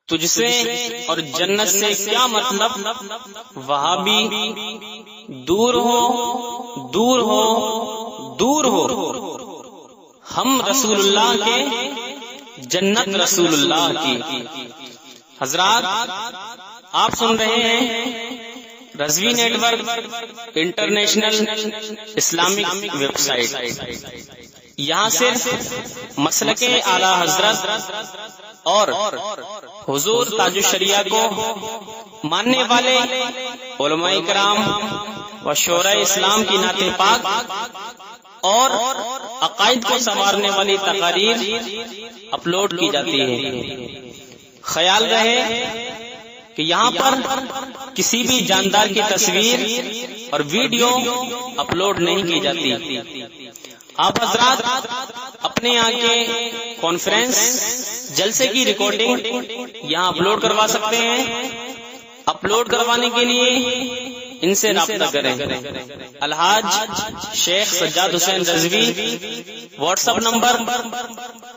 तुझसे और जन्नत से क्या मतलब, वहाबी दूर हो दूर हो दूर हो, हम रसूलुल्लाह के, जन्नत रसूलुल्लाह की। हजरात, आप सुन रहे हैं Razvi network international Islamic website. यहाँ सिर्फ मसलके आला हजरत और हुजूर ताजुश शरिया को मानने वाले उलमाए किराम व शोरा इस्लाम की नाते पाक और अकायद को संवारने वाली तकारीर अपलोड की जाती है। ख्याल रहे कि यहाँ पर किसी भी जानदार की तस्वीर और वीडियो अपलोड नहीं की जाती। आप हजरात अपने यहाँ के कॉन्फ्रेंस जलसे की रिकॉर्डिंग यहाँ अपलोड करवा सकते हैं। अपलोड करवाने के लिए इनसे राब्ता करें। Alhaj Sheikh Sajjad Hussain Razvi, WhatsApp number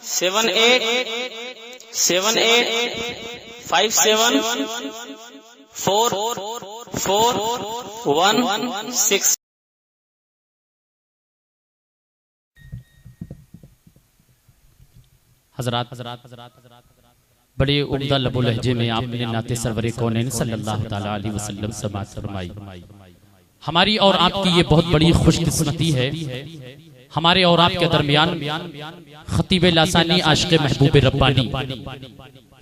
7887574416। बड़े उम्दा लबो लहजे में आपने नाते सरवरे कौनैन सल्लल्लाहु ताला अलैहि वसल्लम समाअत फरमाई। हमारी और आपकी ये बहुत बड़ी खुशकिस्मती है, हमारे और आपके दरमियान खतीब लासानी आशिक़ महबूब रब्बानी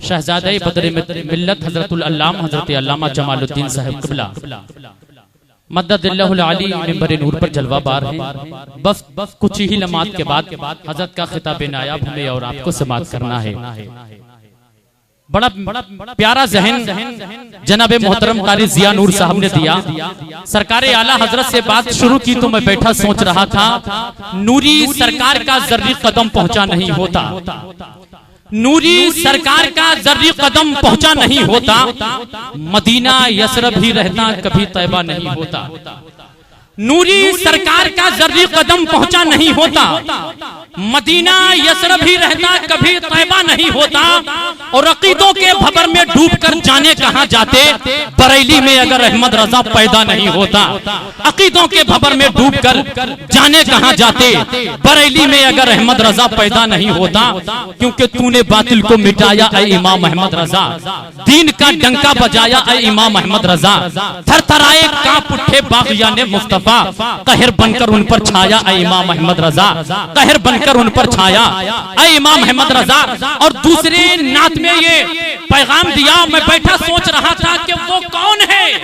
शहजादे बदर मिल्लत हजरतुल अल्लाम हजरत अल्लामा जमालुद्दीन साहब क़िबला मद्ददिल्लाहुल आली मिंबर नूर पर जलवा बार है। बस कुछ ही लम्हात के बाद हजरत का खिताब नायाब हमें और आपको समाअत करना है। बड़ा प्यारा जहन जनाब मोहतरम कारी जिया नूर साहब ने दिया। सरकार आला हजरत से बात शुरू की तो मैं बैठा सोच रहा था, नूरी सरकार का जर्री कदम पहुंचा नहीं होता, नूरी सरकार का जर्री कदम पहुंचा नहीं होता, मदीना यसरब ही रहता कभी तैबा नहीं होता। नूरी सरकार का जर्री कदम पहुंचा नहीं होता, मदीना यसरब ही रहता कभी तैबा नहीं होता। और अकीदों के भंवर में डूबकर जाने कहां जाते, बरेली में अगर अहमद रजा पैदा नहीं होता। अकीदों के भंवर में डूबकर जाने कहां जाते, बरेली में अगर अहमद रजा पैदा नहीं होता। क्योंकि तूने बातिल को मिटाया ऐ इमाम अहमद रजा, दीन का डंका बजाया ऐ इमाम अहमद रजा। थरथराए कांप उठे बागियाने मुस्तफा, कहर बनकर उन पर छाया ऐ इमाम अहमद रजा, कहर बनकर उन पर छाया ऐ इमाम अहमद रजा। और दूसरे नात में ये पैगाम दिया, मैं बैठा सोच रहा था कि वो कौन है,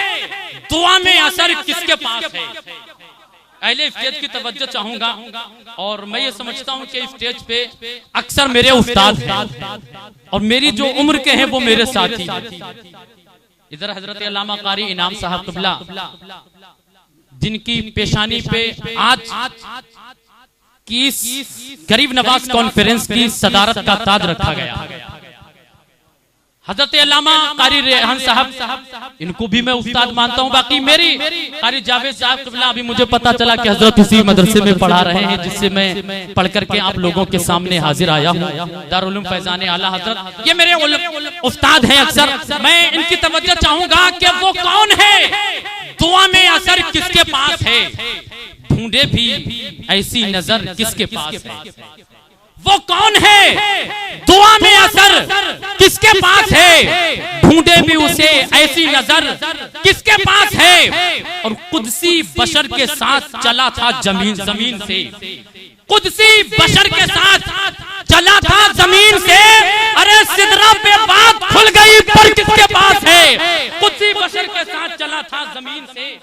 दुआ में असर किसके पास है। अहले स्टेज की तवज्जो चाहूंगा, और मैं ये समझता हूं कि स्टेज पे अक्सर मेरे उस्ताद हैं और मेरी जो उम्र के हैं वो मेरे साथी। इधर हजरत अल्लामा कारी इनाम साहब क़िबला, जिनकी पेशानी पे आज की गरीब नवाज कॉन्फ्रेंस की सदारत का ताज रखा गया। हजरत अल्लामा कारी रेहान साहब, इनको भी मैं उस्ताद मानता हूँ। बाकी मेरी कारी जावेद साहब क़िबला, अभी मुझे पता चला कि हजरत इसी मदरसे में पढ़ा रहे हैं जिससे मैं पढ़ करके आप लोगों के सामने हाजिर आया हूँ। दारुल उलूम फैजान आला हजरत, ये मेरे उस्ताद हैं। अक्सर मैं इनकी तवज्जो चाहूंगा कि वो कौन है, दुआ में असर किसके पास है, ढूंढे भी ऐसी नजर किसके पास है। वो कौन है, दुआ में असर किसके पास है, ढूंढे भी उसे ऐसी नजर किसके पास है। और कुदसी बशर के साथ चला था जमीन से, कुदसी बशर के साथ चला था जमीन से। अरे सिदरा पे बात खुल गई पर किसके पास है, कुदसी बशर के साथ चला था जमीन से,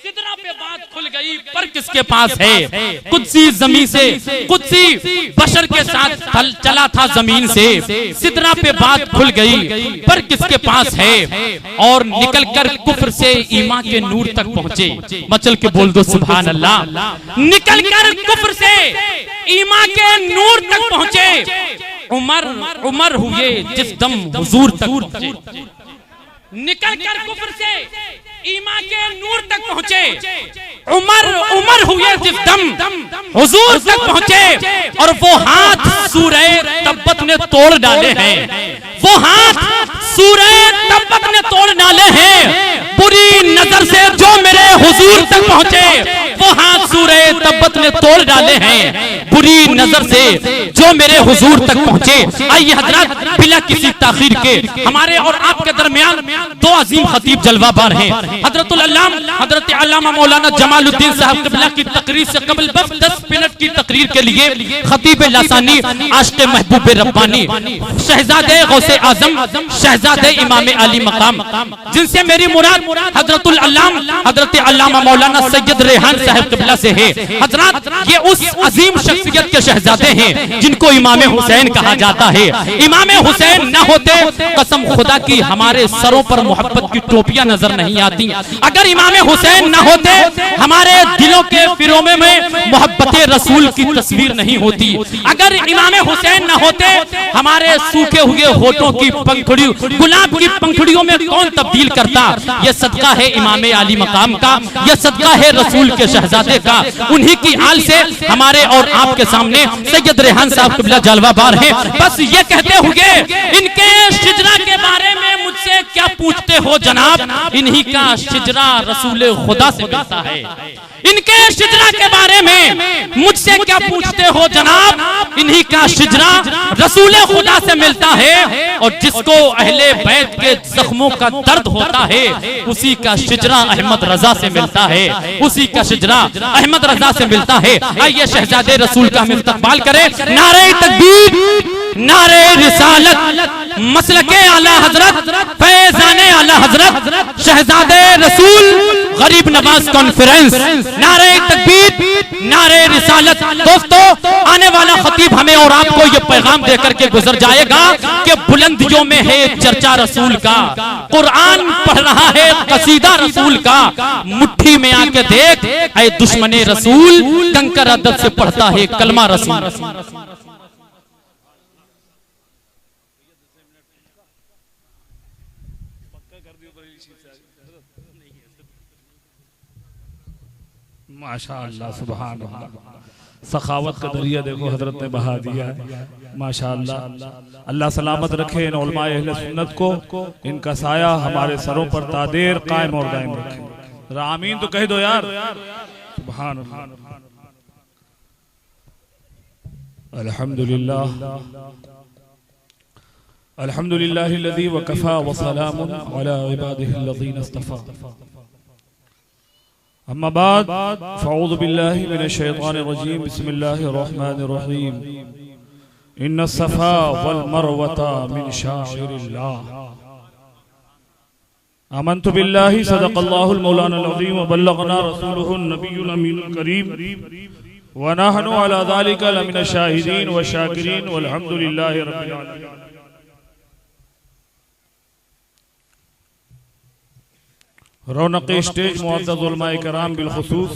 सिदरा पे बात खुल गई पर किसके पास है। कुदसी जमीन से, कुदसी बशर के साथ चला था जमीन से, सिदरा पे बात खुल गई पर किसके पास है। और निकलकर कुफ्र से ईमान के नूर तक पहुंचे, मचल के बोल दो सुभान अल्लाह। निकलकर कुफ्र से ईमान के नूर तक पहुंचे, उमर हुए जिस दम हुजूर तक पहुंचे। निकलकर कुफ्र से ईमान के नूर तक पहुंचे, उमर हुए जिस दम हुजूर तक पहुंचे। और वो हाथ सूरह तब्बत ने तोड़ डाले हैं, वो हाथ सूरे तब्बत ने तोड़ डाले हैं, बुरी नजर से जो मेरे हुजूर तक पहुंचे वो हाथ सूरे तब्बत ने तोड़ डाले हैं, बुरी नजर से जो मेरे हुजूर तक पहुंचे। आइए हजरत बिला किसी ताखीर के हमारे और आपके दरमियान दो अजीम खतीब जलवाबार हैं। हजरतुल अल्लाम हजरत अल्लामा मौलाना जमालुद्दीन साहब क़िबला की तकरीर से कबल 10 मिनट की तकरीर के लिए खतीब लासानी आशिक़ महबूब रब्बानी शहजादे गौसे आजम शहजादे इमाम अली मकाम, जिनसे मेरी मुराद हजरतुल अल्लाम हजरत अल्लामा मौलाना सैयद रेहान साहब क़िबला से है। हजरत ये उस अजीम शख्सियत के शहजादे हैं जिनको इमाम हुसैन कहा जाता है। इमाम हुसैन न होते कसम खुदा की हमारे सरों पर मोहब्बत की टोपियां नजर नहीं आती। अगर इमाम हुसैन न होते हमारे दिलों के फिरोमे में मोहब्बत रसूल की तस्वीर नहीं होती। अगर इमाम हुसैन न होते हमारे सूखे हुए होठों की पंखुड़ी गुलाब की पंखुड़ियों में कौन तब्दील करता। यह सदका है इमाम अली मकाम का, यह सदका है रसूल के शहजादे का। उन्हीं की आल से हमारे और आपके सामने सैयद रेहान साहब क़िबला जलवाबार हैं। बस ये कहते हुए इनके शिजरा के बारे में मुझसे क्या पूछते हो जनाब, इन्हीं का शिजरा रसूल खुदा से मिलता है। इनके शिजरा के बारे में मुझसे क्या पूछते हो जनाब, इन्हीं का शिजरा रसूल खुदा से मिलता है। और जिसको अहले बैत के जख्मों का दर्द होता है उसी का शिजरा अहमद रजा से मिलता है, उसी का शिजरा अहमद रजा से मिलता है। आइए शहजादे रसूल का हम इस्तकबाल करें। नारे तकबीर, नारे रिसालत, मसलके आला हजरत, फैजाने आला हजरत, शहजादे रसूल गरीब नवाज कॉन्फ्रेंस। नारे तकबीर, नारे रिसालत। दोस्तों आने वाला खतीब हमें और आपको ये पैगाम देकर के गुजर जाएगा कि बुलंदियों में है चर्चा रसूल का, कुरान पढ़ रहा है कसीदा रसूल का, मुट्ठी में आके देख ऐ दुश्मने रसूल, कंकर अदब से पढ़ता है कलमा रसूल। माशाअल्लाह सुभान अल्लाह, सखावत का दरिया देखो हजरत ने बहा दिया है। माशाअल्लाह, अल्लाह सलामत रखे इन उलमाए अहले सुन्नत को, इनका साया हमारे सरों पर तादेर कायम और दायम रखे। आमीन तो कह दो यार। सुभान अल्लाह, अल्हम्दुलिल्लाह, अल्हम्दुलिल्लाहिल्लज़ी वकफ़ा व सलामुन अला इबादिहिल्लज़ीना इस्तफ़ा। अम्मा बाद फ़अऊज़ु बिल्लाहि मिनश शैतानिर रजीम, बिस्मिल्लाहिर रहमानिर रहीम। इन्न सफ़ा वल मरवता मिन शाइरिल्लाह। आमन्तु बिल्लाहि सदक़ल्लाहुल मौलानाल अज़ीम व बल्लगना रसूलुहुन नबियुल अमीनुल करीम व नहनु अला ज़ालिका लमिनश शाहिदीन व शाकिरीन वल्हम्दुलिल्लाहि रब्बिल आलमीन। रौनक स्टेज मुअज़्ज़ज़ उलमाए कराम बिलखुसूस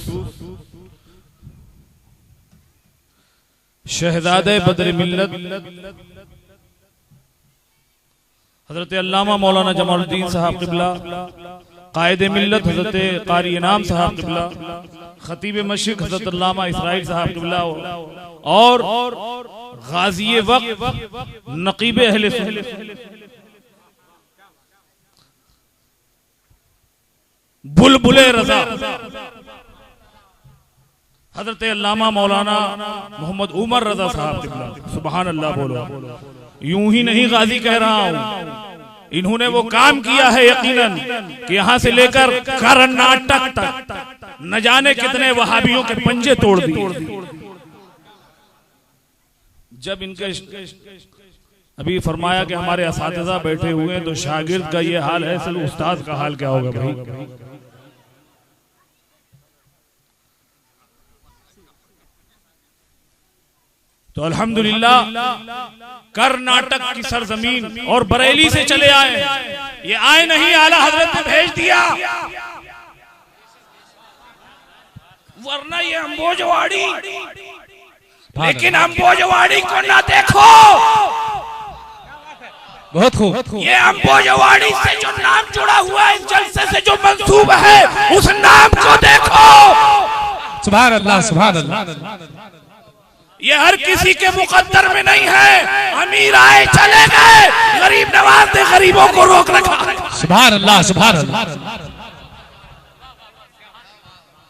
शहजादे बद्र मिल्लत हजरत अल्लामा मौलाना जमालुद्दीन साहब क़िबला, कायदे मिल्लत हजरत कारी इनाम साहब क़िबला, खतीब मशरिक़ हजरत अल्लामा इसराइल साहब क़िबला और गाज़ी वक्त नक़ीब अहले सुन्नत बुलबुले रजा हजरत अल्लामा मौलाना मोहम्मद उमर रजा साहब क़िबला। सुभान अल्लाह बोलो। यूं ही नहीं गाजी कह रहा हूं, इन्होंने वो काम किया है यकीनन कि यहां से लेकर कर्नाटक तक न जाने कितने वहाबियों के पंजे तोड़ दिए। जब इनके अभी फरमाया कि हमारे असातिज़ा बैठे हुए हैं तो शागिर्द का ये हाल है, चलो उस्ताद का हाल क्या होगा भाई। तो अल्हम्दुलिल्लाह कर्नाटक की सरजमीन और बरेली से चले आए। ये आए नहीं, आला हजरत ने भेज दिया, वरना ये अंबोजवाड़ी, लेकिन अंबोजवाड़ी को ना देखो। बहुत खूब। ये अंबोजवाड़ी से जो नाम जुड़ा हुआ है, इस जलसे से जो मंसूब है, उस नाम को देखो। सुभान अल्लाह, सुभान अल्लाह। ये हर किसी के मुकद्दर में नहीं है। अमीर आए चले गए, गरीब नवाज ने गरीबों को रोक रखा है। सुभान अल्लाह, सुभान अल्लाह।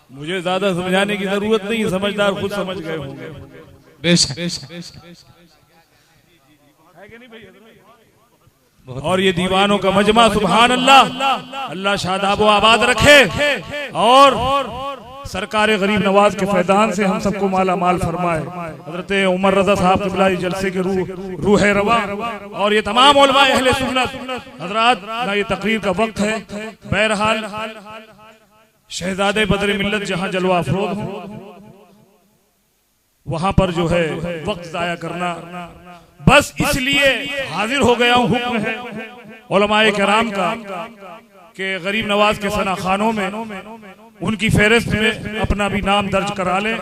मुझे ज्यादा समझाने की जरूरत नहीं, समझदार खुद समझ गए होंगे। और ये दीवानों का मजमा, सुभान अल्लाह, अल्लाह शादाब व आबाद रखे और सरकार गरीब नवाज के फैदान से हम सबको माला माल फरमाए। हजरत उमर रजा साहब क़िबला जलसे के रूह रवा और ये तमाम उलमा अहले सुन्नत हजरात, ना ये तकरीर का वक्त है। बहरहाल शहजादे बदर मिल्लत जहां जलवा अफरोज हो, वहां पर जो है वक्त जाया करना, बस इसलिए हाजिर हो गया हूं। हुक्म है उलमाए किराम का कि गरीब नवाज के सना खानों में उनकी फेहरिस्त में अपना भी नाम दर्ज करा लें।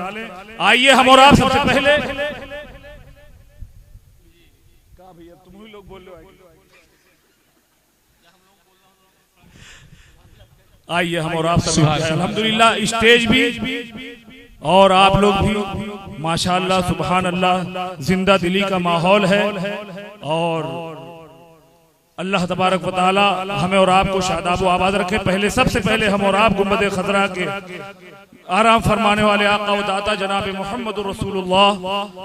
आइए हम और आप सबसे पहले आइए हम और आप सब अल्हम्दुलिल्लाह स्टेज भी और आप लोग भी माशाअल्लाह सुभान अल्लाह, जिंदा दिली का माहौल है और अल्लाह तबारक व तआला हमें और आपको शादाब व आबाद रखे। पहले सबसे पहले हम और आप गुंबद खजरा के आराम फरमाने वाले आका व दाता जनाब मोहम्मद रसूलुल्लाह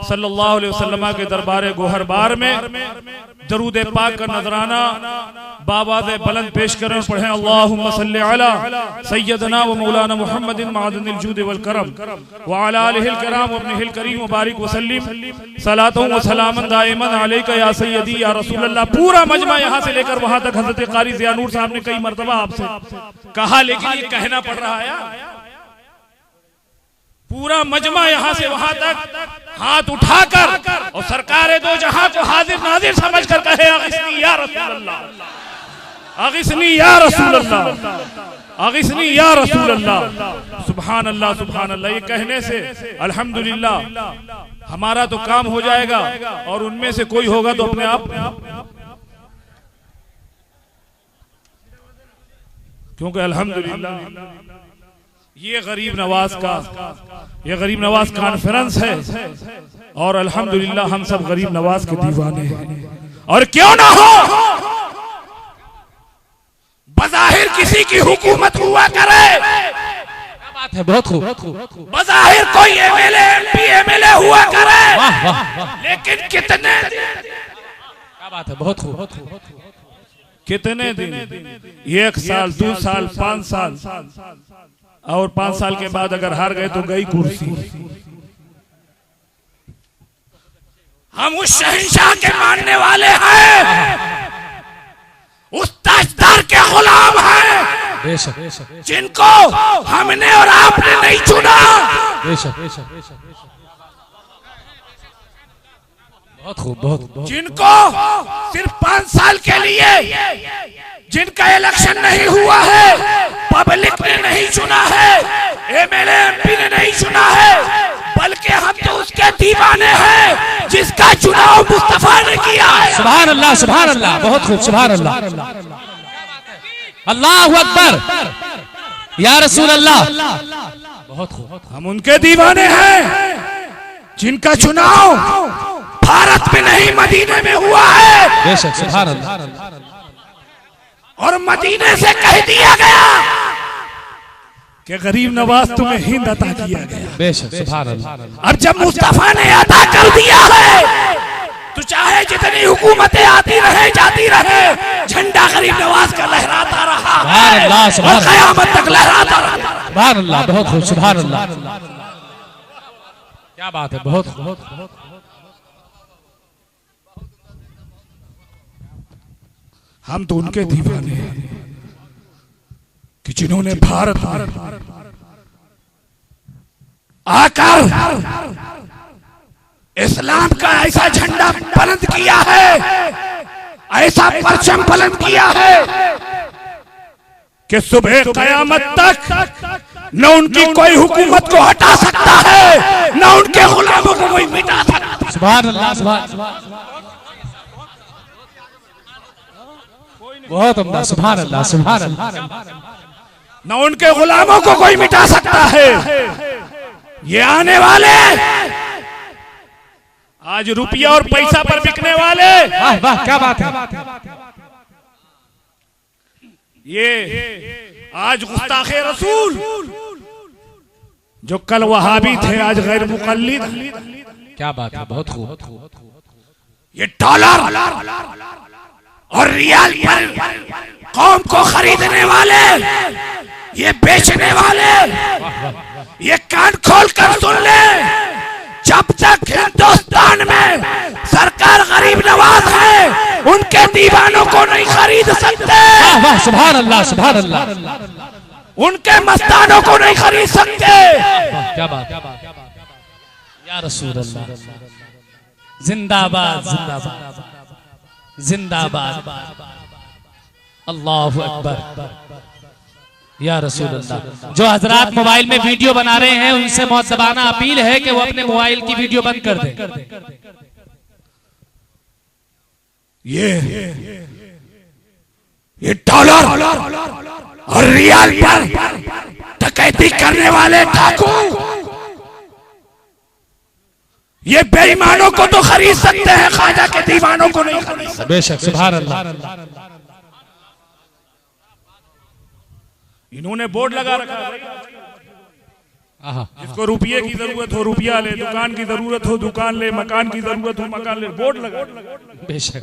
सल्लल्लाहु अलैहि वसल्लम के दरबार गोहरबार में दरूद पाक का नजराना बाबाज़े बुलंद पेश करें। पढ़ें अल्लाहुम्मा सल्लि अला सय्यदना व मौलाना मुहम्मदिन मादनिल जूद वल करम व अला आलिहिल किराम व इब्निहिल करीम व बारिक व सल्लिम सलातुन व सलामन दाइमन अलैका या सय्यदी या रसूल अल्लाह। पूरा मजमा यहाँ से लेकर वहां तक हजरत कारी ज़िया नूर साहब ने कई मर्तबा आपसे कहा, लेकिन ये कहना पड़ रहा है। पूरा मजमा यहाँ से वहां तक हाथ उठाकर और सरकारे दो जहां को हाजिर नाजिर समझकर कहे, अगिस्नी या रसूल अल्लाह, अगिस्नी या रसूल अल्लाह, अगिस्नी या रसूल अल्लाह। सुभान अल्लाह, सुभान अल्लाह। ये कहने से अल्हम्दुलिल्लाह हमारा तो काम हो जाएगा और उनमें से कोई होगा तो अपने आप, क्योंकि अल्हम्दुलिल्लाह ये गरीब नवाज कॉन्फ्रेंस है और अल्हम्दुलिल्लाह हम सब गरीब नवाज के दीवाने हैं। और क्यों ना हो, बज़ाहिर किसी की हुकूमत हुआ करे, क्या बात है, बहुत खूब। बज़ाहिर कोई एमएलए एमपी एमएलए हुआ करे, लेकिन कितने, क्या बात है, बहुत खूब। कितने दिन, 1 साल 2 साल 5 साल और 5 साल के बाद अगर हार गए तो गई कुर्सी। हम उस शहंशाह के मानने वाले हैं, उस ताजदार के गुलाम हैं, बेशक, जिनको हमने और आपने नहीं चुना। बेशक, बहुत खूब। जिनको सिर्फ 5 साल के लिए, जिनका इलेक्शन नहीं हुआ है, पब्लिक ने नहीं चुना है, एमएलए एमपी ने नहीं चुना है, बल्कि हम तो उसके दीवाने हैं जिसका चुनाव मुस्तफा ने किया है। सुभान अल्लाह, सुभान अल्लाह, बहुत खूब, सुभान अल्लाह, अल्लाहु अकबर, या रसूल अल्लाह, बहुत खूब। हम उनके दीवाने हैं जिनका चुनाव भारत में नहीं मदीने में हुआ है। बेशक, सुभान अल्लाह। और मदीने से कह दिया गया कि गरीब नवाज तुम्हें हिंद अता किया गया। बेशक, सुभान अल्लाह। अब जब मुस्तफा ने अता कर दिया है तो चाहे जितनी हुकूमतें आती रहे जाती रहे, झंडा गरीब नवाज का लहराता रहा, सुभान अल्लाह, सुभान अल्लाह, क़यामत तक लहराता रहा। सुभान अल्लाह, बहुत खूब, सुभान अल्लाह, क्या बात है, बहुत खूब। हम तो उनके दीवाने हैं कि जिन्होंने भारत में आकर इस्लाम का ऐसा झंडा बुलंद किया है, ऐसा परचम बुलंद किया है कि सुबह क़यामत तक न उनकी कोई हुकूमत को हटा सकता है, न उनके गुलामों को कोई मिटा सकता है। सुभान अल्लाह, सुभान, बहुत उम्दा, सुभान अल्लाह, सुभान अल्लाह। न उनके गुलामों को कोई मिटा सकता है। ये आने वाले आज रुपया और पैसा पर बिकने वाले, वाह वाह, क्या बात है, ये आज गुस्ताखे रसूल जो कल वहाबी थे आज गैर मुकल्लिद। क्या बात है, बहुत खूब। ये डॉलर और रियाल पर कौम को खरीदने वाले, ये बेचने वाले, ये कान खोल कर सुन ले, जब तक हिंदुस्तान में सरकार गरीब नवाज है उनके दीवानों को नहीं खरीद सकते। वाह, सुभान अल्लाह, सुभान अल्लाह। उनके मस्तानों को नहीं खरीद सकते। क्या बात या रसूल अल्लाह। जिंदाबाद, जिंदाबाद, जिंदाबाद। अल्लाहु अकबर। या रसूल अल्लाह। जो हजरात मोबाइल में वीडियो बना रहे हैं उनसे मुअद्दबाना अपील है कि वो अपने मोबाइल की वीडियो बंद कर दें। ये डॉलर और रियाल पर डकैती करने वाले डाकू ये बेईमानों को तो खरीद सकते हैं, ख्वाजा के दीवानों को नहीं खरीद सकते। बेशक, सुभान अल्लाह। इन्होंने बोर्ड लगा रखा है, जिसको रुपये की जरूरत हो रुपया ले, दुकान की जरूरत हो दुकान ले, मकान की जरूरत हो मकान ले, बोर्ड लगा। बेशक।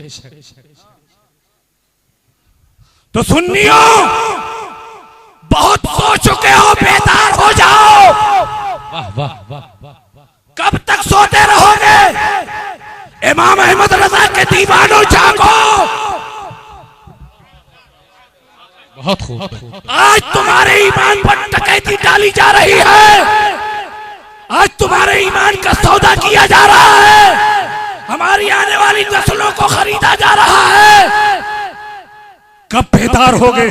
तो सुन्नियों बहुत सो चुके हो, बेदार हो जाओ। वाह वाह वाह। कब तक सोते रहोगे? इमाम अहमद रजा के दीवानों जागो। बहुत खूब। आज तुम्हारे ईमान पर डकैती डाली जा रही है, आज तुम्हारे ईमान का सौदा किया जा रहा है, हमारी आने वाली नस्लों को खरीदा जा रहा है। कब बेदार होगे?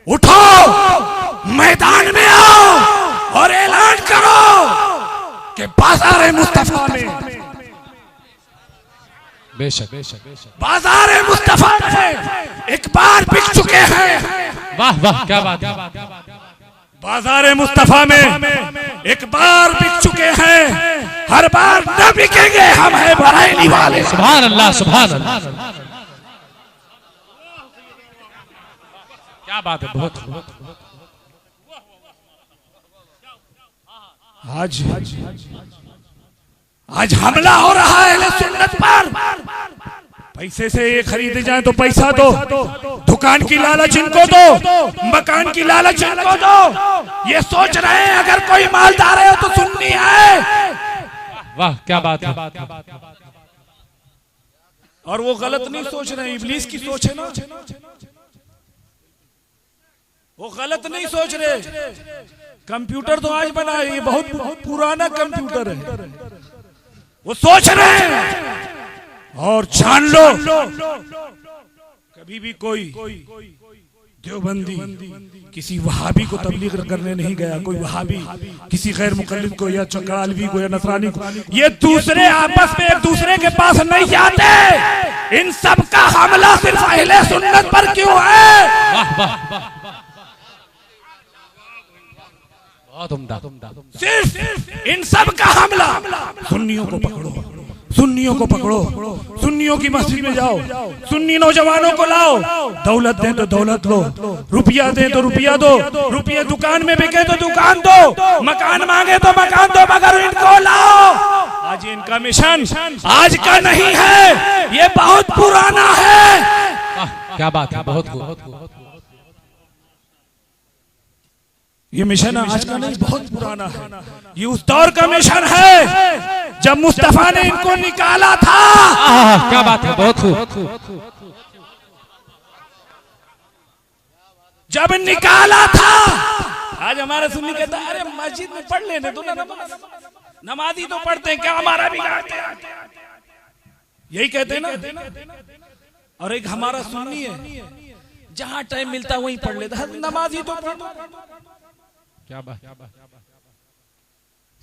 उठो, मैदान में आओ और ऐलान करो कि बाजार मुस्तफा में, बेशक, बाजार मुस्तफा में एक बार बिक चुके हैं। वाह वाह, क्या बात है। बाजार मुस्तफा में एक बार बिक चुके हैं, हर बार न बिकेंगे, हम हैं बरेली वाले। सुभान अल्लाह, सुभान अल्लाह। क्या बात है, बहुत खूब। आज हमला हो रहा है अहले सुन्नत पर। पैसे से ये खरीदे जाए तो पैसा दो, दुकान की लालच इनको दो, मकान की लालच इनको दो। ये सोच रहे हैं अगर कोई मालदार है तो सुन्नी है। वाह, क्या बात है। और वो गलत नहीं सोच रहे, इब्लीस की सोच है ना, वो गलत नहीं सोच रहे। कंप्यूटर तो आज बना है, ये बहुत पुराना कंप्यूटर है। वो सोच रहे हैं और जान लो, कभी भी कोई देवबंदी किसी वहाबी को तबलीग करने नहीं गया, कोई वहाबी किसी गैर मुकल्लिद को या चकालवी को या नसरानी को, ये दूसरे आपस में एक दूसरे के पास नहीं जाते। इन सब का हमला सिर्फ अहले सुन्नत पर क्यों है? वाह वाह, बहुत उम्दा। सिर्फ इन सब का हमला। सुन्नियों को पकड़ो, सुन्नियों को पकड़ो, सुन्नियों की मस्जिद में जाओ, सुन्नी नौजवानों को लाओ। दौलत दें तो दौलत लो, रुपया दें तो रुपया दो, रुपये दुकान में बिके तो दुकान दो, मकान मांगे तो मकान दो, मगर इनको लाओ। आज इनका मिशन आज का नहीं है, ये बहुत पुराना है। क्या बात है, बहुत खूब। ये मिशन आज का नहीं, बहुत पुराना है। ये उस दौर का मिशन है जब मुस्तफा ने इनको निकाला था। क्या बात है, बहुत खूब। जब निकाला था। आज हमारा सुन्नी कहता है अरे मस्जिद में पढ़ लेने दो ना, नमाजी तो पढ़ते हैं, क्या हमारा बिगाड़ते हैं? यही कहते हैं ना। और एक हमारा सुन्नी है, जहां टाइम मिलता वहीं पढ़ लेता है, नमाजी तो पढ़। क्या बात।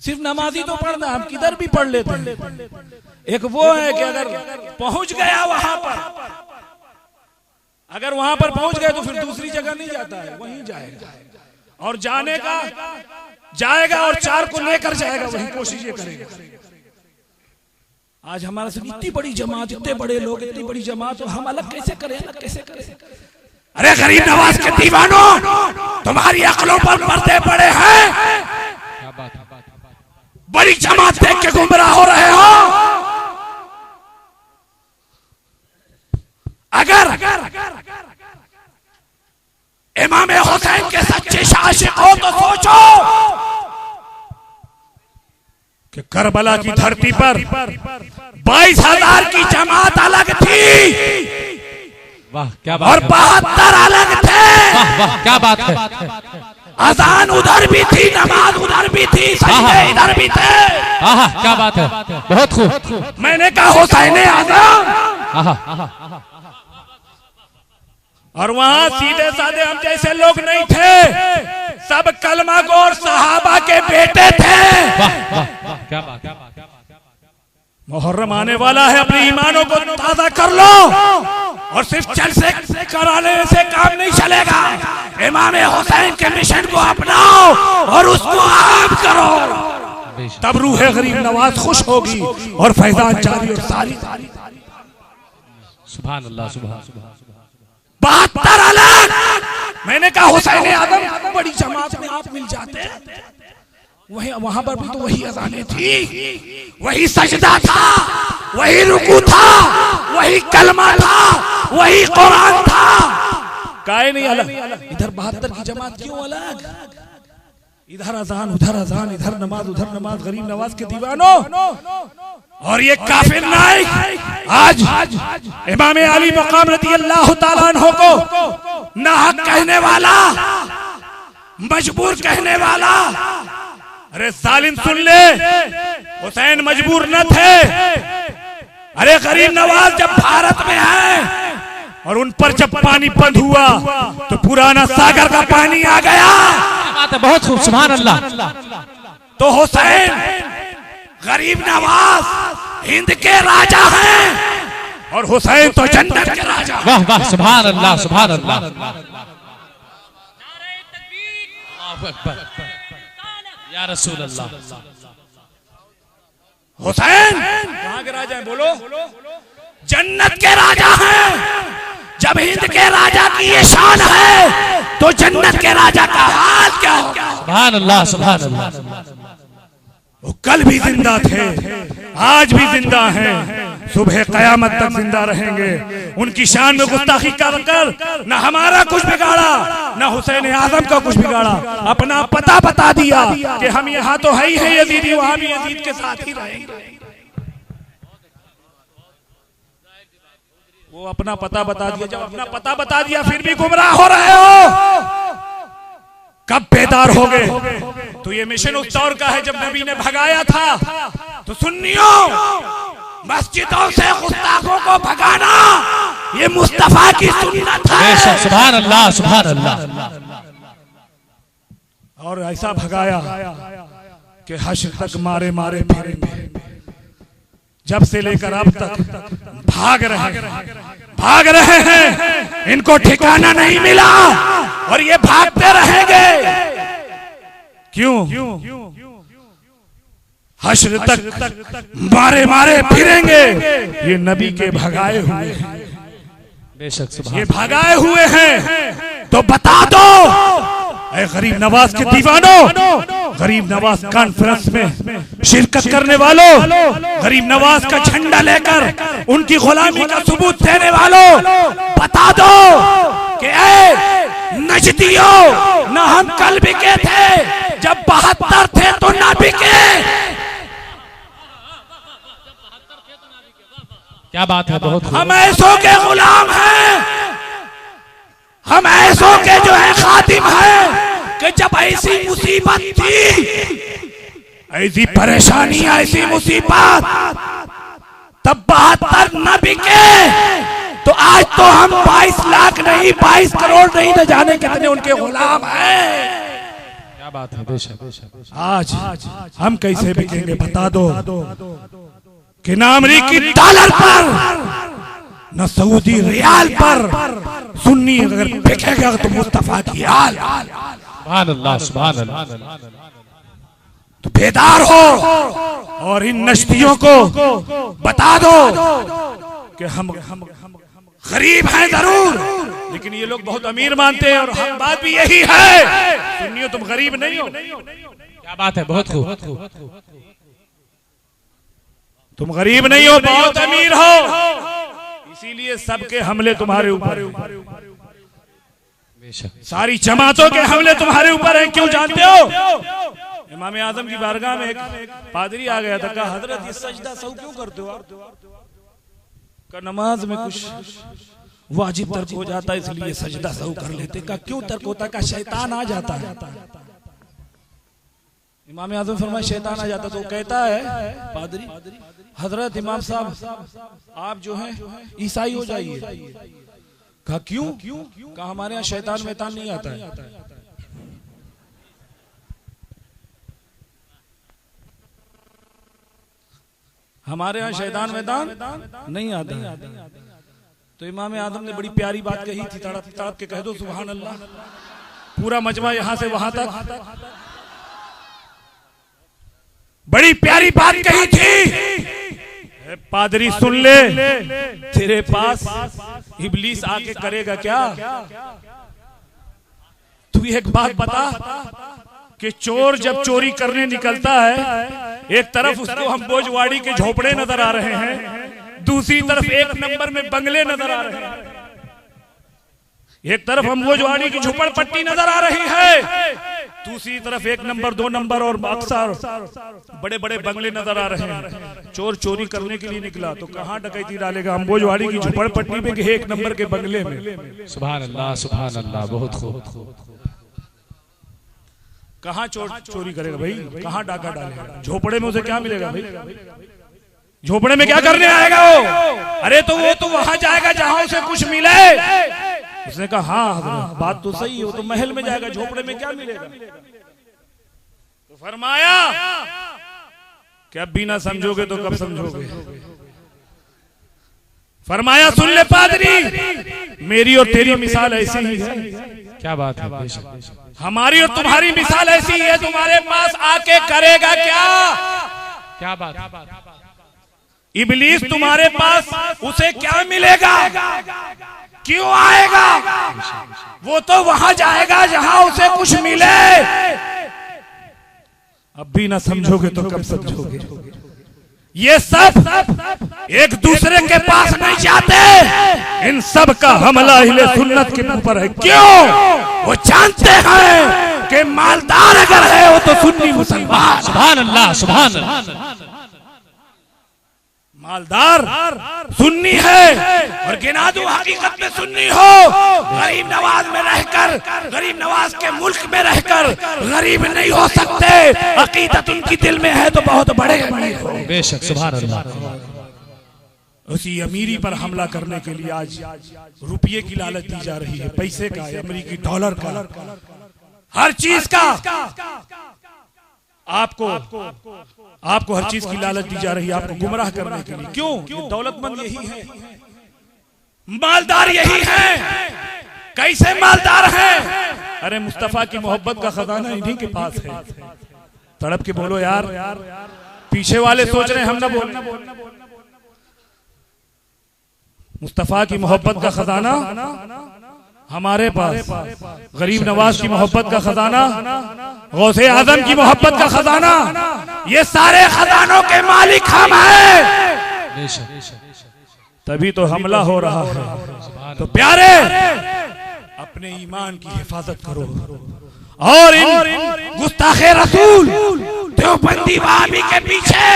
सिर्फ नमाजी तो पढ़ना, हम किधर भी पढ़ लेते हैं। एक वो है कि अगर पहुंच गया वहां पर, अगर वहां पर पहुंच गए तो फिर दूसरी जगह नहीं जाता है, वहीं जाएगा। और जाने का जाएगा और चार को लेकर जाएगा, वही कोशिशें करेगा। आज हमारा सिर्फ इतनी बड़ी जमात, इतने बड़े लोग, इतनी बड़ी जमात, तो हम अलग कैसे करें, अलग कैसे करें? अरे गरीब नवाज के दीवानों, तुम्हारी अकलों पर पर्दे पड़े हैं, बड़ी जमात देख के गुमराह हो रहे हो। अगर इमाम हुसैन के सच्चे आशिक हो तो सोचो कि करबला की धरती पर 22,000 की जमात अलग थी, वाह क्या और 72 अलग थे। वाह वाह क्या बात है। अजान उधर भी थी, नमाज उधर भी थी, सजदे इधर भी थे। आहा क्या बात है, बहुत खूब। मैंने कहा हुसैन आज़म, आहा और वहां सीधे साधे हम जैसे लोग नहीं थे, सब कलमा को और सहाबा के बेटे थे। वाह वाह वाह क्या बात। मुहर्रम आने वाला है, अपने ईमानों को ताजा कर लो, और सिर्फ जलसे कराने से काम नहीं चलेगा। इमाम हुसैन के मिशन को अपनाओ और उसको आम करो, तब रूह गरीब नवाज खुश होगी और फैजान जारी और सारी। सुभान अल्लाह सुभान। 72 अलग। मैंने कहा हुसैन आज़म बड़ी जमात में आप मिल जाते, वहां पर भी तो वही अज़ानें थी, वही सजदा था, वही रुकू था, वही कलमा था, वही कुरान था। काहे नहीं अलग? इधर 72 की जमात क्यों अलग? इधर अजान उधर अजान, इधर नमाज उधर नमाज, गरीब नवाज के दीवानों। और ये काफिर नाइक आज इमाम अली मकाम रज़ी अल्लाह ताला अन्हु को नाहक कहने वाला, मजबूर कहने वाला। अरे जालिम सुन ले, हुसैन मजबूर न थे। अरे गरीब नवाज जब भारत में है और उन पर जब पानी बंद हुआ तो पुराना सागर का पानी आ गया। बात है, बहुत खूब सुभान अल्लाह। तो हुसैन गरीब नवाज हिंद के राजा हैं और हुसैन तो जन्नत के राजा। वाह वाह सुभान अल्लाह सुभान अल्लाह। या रसूल अल्लाह। हुसैन कहाँ के राजा हैं? बोलो। जन्नत के राजा हैं। जब हिंद के राजा की ये शान है तो जन्नत के राजा का हाल क्या होगा? सुभान अल्लाह सुभान अल्लाह। वो कल भी जिंदा थे, आज भी जिंदा हैं, सुबह कयामत तक जिंदा रहेंगे। उनकी शान में गुस्ताखी कर न हमारा कुछ बिगाड़ा, न हुसैन आजम का कुछ बिगाड़ा। अपना पता बता दिया कि हम यहाँ तो है ही है यजीदी, वहां भी यजीद के साथ ही रहेंगे। वो अपना पता बता दिया। जब अपना पता बता दिया फिर भी गुमराह हो रहे हो, कब बेदार हो गए? तो ये मिशन उस दौर का है जब नबी ने भगाया था। तो सुन्नियों, मस्जिदों से गुस्ताखों को भगाना ये मुस्तफा की सुन्नत है। सुभान अल्लाह सुभान अल्लाह। और ऐसा भगाया कि हश्र तक मारे मारे फिरेंगे। जब से लेकर अब तक भाग रहे हैं, इनको ठिकाना नहीं मिला और ये भागते रहेंगे। क्यों? हश्र तक मारे मारे फिरेंगे। ये नबी के भगाए हुए हैं, बेशक ये भगाए हुए हैं। तो बता दो ऐ गरीब नवाज के दीवानों, गरीब नवाज कॉन्फ्रेंस में शिरकत करने वालों, गरीब नवाज का झंडा लेकर उनकी गुलामी का सबूत देने वालों, बता दो कि ऐ नजदियों, न हम कल बिके थे, जब 72 थे तो ना बिके। क्या बात है, बहुत हम ऐसों के गुलाम हैं, हम ऐसों के जो है खातिम हैं कि जब ऐसी मुसीबत थी, ऐसी परेशानी, ऐसी मुसीबत, तब 72 न बिके तो आज तो हम 22 लाख नहीं, 22 करोड़ नहीं, न जाने कितने उनके गुलाम हैं। क्या बात है, बेशक। आज हम कैसे बिकेंगे? बता दो कि न अमेरिकी डॉलर पर, न सऊदी रियाल पर सुन्नी अगर बिकेगा तो मुस्तफा की हाल। सुभान अल्लाह सुभान अल्लाह। तो बेदार हो और इन नश्तियों को बता दो कि हम गरीब हैं जरूर, लेकिन ये लोग बहुत अमीर मानते हैं और हक बात भी यही है। सुन्नियों तुम गरीब नहीं हो। क्या बात है, बहुत खूब। तुम गरीब नहीं हो, बहुत अमीर हो, इसीलिए सबके हमले तुम्हारे ऊपर हैं। सारी जमातों के हमले तुम्हारे ऊपर हैं। क्यों जानते हो? इमाम आजम की बारगाह में एक पादरी आ गया था, कहा हजरत ये सजदा सऊ क्यों करते हो आप? का नमाज में कुछ वाजिब तर्क हो जाता है इसलिए सजदा सऊ कर लेते। का क्यों तर्क होता? का शैतान आ जाता है। इमाम आजम फरमाया शैतान आ जाता। तो कहता है पादरी, हजरत इमाम साहब आप जो हैं ईसाई हो जाइए। कहा क्यों? कहा हमारे यहाँ शैतान वैतान नहीं आता है। हमारे यहाँ शैतान वैतान नहीं आता। तो इमाम आदम ने बड़ी प्यारी बात कही थी, तड़प तड़प के कह दो सुभान अल्लाह। पूरा मजमा यहाँ से वहां तक बड़ी प्यारी बात कही थी। पादरी सुन ले, तेरे पास इब्लीस आके करेगा क्या? तू एक बात बता कि चोर जब चोरी करने निकलता है, एक तरफ उसको हम बोझवाड़ी के झोपड़े नजर आ रहे हैं, दूसरी तरफ एक नंबर में बंगले नजर आ रहे हैं। एक तरफ हम बोझवाड़ी की झोपड़पट्टी नजर आ रही है, दूसरी तरफ एक नंबर, दो नंबर और अक्सर बड़े बड़े बंगले नजर आ रहे हैं। चोर चोरी करने के लिए निकला तो कहाँ डकैती डालेगा? हम बोझवाड़ी की झोपड़पट्टी में कि एक नंबर के बंगले में। सुभान अल्लाह, बहुत खूब। कहाँ चोरी करेगा भाई? कहाँ डाका डालेगा? झोपड़े में उसे क्या मिलेगा भाई? झोपड़े में क्या करने आएगा वो? अरे तो वो तो वहां जाएगा जहां उसे कुछ मिले। उसने कहा हाँ बात तो सही है, वो तो महल में जाएगा, झोपड़े में क्या मिलेगा? तो फरमाया कि अब भी ना समझोगे तो कब समझोगे? फरमाया सुन ले पादरी, मेरी और तेरी मिसाल ऐसी ही है। क्या बात है? हमारी और तुम्हारी मिसाल ऐसी है। तुम्हारे पास आके करेगा क्या? क्या बात? इब्लीस तुम्हारे पास, उसे क्या मिलेगा? क्यों आएगा? वो तो वहां जाएगा जहां उसे कुछ मिले। अब भी ना समझोगे तो कब समझोगे? ये सब एक दूसरे के पास नहीं जाते। इन सब का हमला अहले सुन्नत के ऊपर है। क्यों? वो जानते हैं कि मालदार अगर है वो तो सुन्नी मुसलमान। सुभान अल्लाह। मालदार सुन्नी है और गिना दो हकीकत में सुन्नी हो, गरीब नवाज में रहकर, गरीब नवाज के मुल्क में रहकर गरीब नहीं हो सकते। अकीदत उनकी दिल में है तो बहुत बड़े अमीर हो। बेशक, सुभान अल्लाह। उसी अमीरी पर हमला करने के लिए आज रुपये की लालच दी जा रही है, पैसे का, अमेरिकी डॉलर का, हर चीज का। आपको हर चीज की लालच दी जा रही है, आपको गुमराह करने के लिए। क्यों? दौलतमंद यही है, मालदार यही है। कैसे मालदार हैं? अरे मुस्तफा की मोहब्बत का खजाना इन्हीं के पास है। तड़प के बोलो यार, पीछे वाले सोच रहे हैं हम ना बोलना। मुस्तफा की मोहब्बत का खजाना हमारे पास, गरीब नवाज की मोहब्बत का खजाना, गौसे आजम की मोहब्बत का खजाना, ये सारे खजानों के मालिक हम हैं। तभी तो हमला हो रहा है। तो प्यारे, अपने ईमान की हिफाजत करो और इन गुस्ताखे रसूल देवबंदी वहाबी के पीछे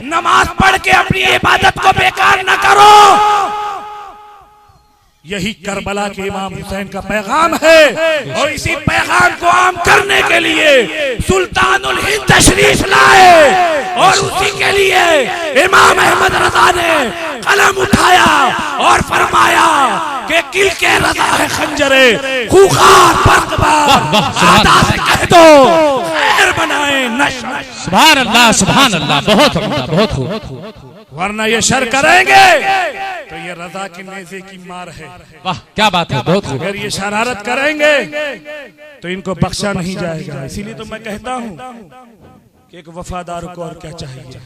नमाज पढ़ के अपनी इबादत को बेकार न करो। यही करबला के इमाम हुसैन का पैगाम है और इसी पैगाम को आम करने के लिए सुल्तानुल हिंद तशरीफ लाए और उसी के लिए इमाम अहमद रजा ने कलम उठाया और फरमाया कि किल के रजा है खंजरे खूंखार बर्कबार से कह दो खैर बनाए नशर। सुभान अल्लाह, बहुत खूब। वरना ये शर करेंगे तो ये रजा की नेज़े की मार है। वाह, क्या बात है, बहुत खूब। अगर ये शरारत करेंगे तो इनको बख्शा नहीं जाएगा। इसीलिए तो मैं कहता हूँ कि एक वफादार को और क्या चाहिए।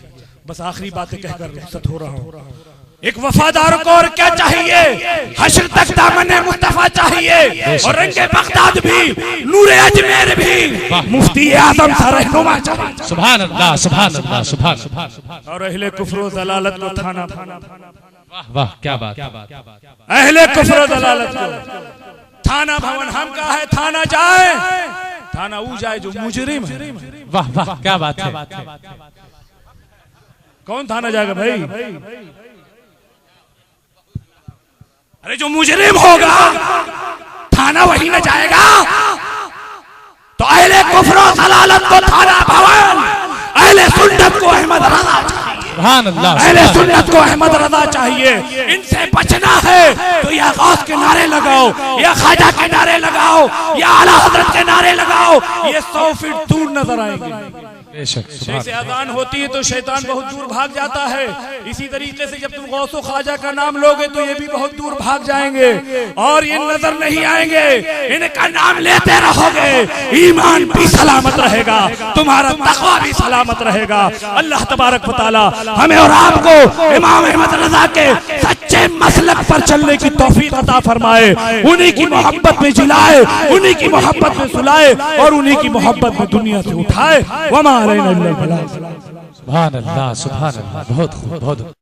बस आखिरी बातें कहकर रुखसत हो रहा हूँ। एक वफादार को और क्या चाहिए? हश्र तक दामन मुस्तफा चाहिए और रंगे बगदाद भी, नूरे अजमेर भी मुफ्ती आजम सा रहनुमा चाहिए। सुभान अल्लाह, सुभान अल्लाह, सुभान अल्लाह। और अहले कुफ्र व दलालत को थाना, वाह वाह, क्या बात। अहले कुफ्र व दलालत को थाना भवन हम कहा है, थाना जाए, थाना ऊ जाए जो मुजरिम है। वाह वाह, क्या बात है। कौन थाना जाएगा भाई? अरे जो मुजरिम होगा थाना वही न जाएगा। तो अहले कुफ्र व दलालत को थाना भवन, अहले सुन्नत को अहमद रजा चाहिए। सुभान अल्लाह, अहले सुन्नत को अहमद रजा चाहिए। इनसे बचना है तो या गौस के नारे लगाओ, या ख्वाजा के नारे लगाओ, या आला हजरत के नारे लगाओ, ये 100 फीट दूर नजर आएंगे। बेशक। जैसे अजान होती है तो शैतान बहुत दूर भाग जाता है, इसी तरीके से जब तुम गौसो ख्वाजा का नाम लोगे तो ये भी बहुत दूर भाग जाएंगे और ये नजर नहीं आएंगे। इनका नाम लेते रहोगे, ईमान भी सलामत रहेगा, तुम्हारा तक़वा भी सलामत रहेगा। अल्लाह तबारक व तआला हमें और आपको इमाम अहमद रजा के सच्चे मसलक पर चलने की तौफीक अता फरमाए, उन्हीं की मोहब्बत में जिलाए, उन्हीं की मोहब्बत में सुलाए और उन्हीं की मोहब्बत में दुनिया से उठाए। वमा सुभान अल्लाह, सुभान अल्लाह, बहुत खूब, बहुत।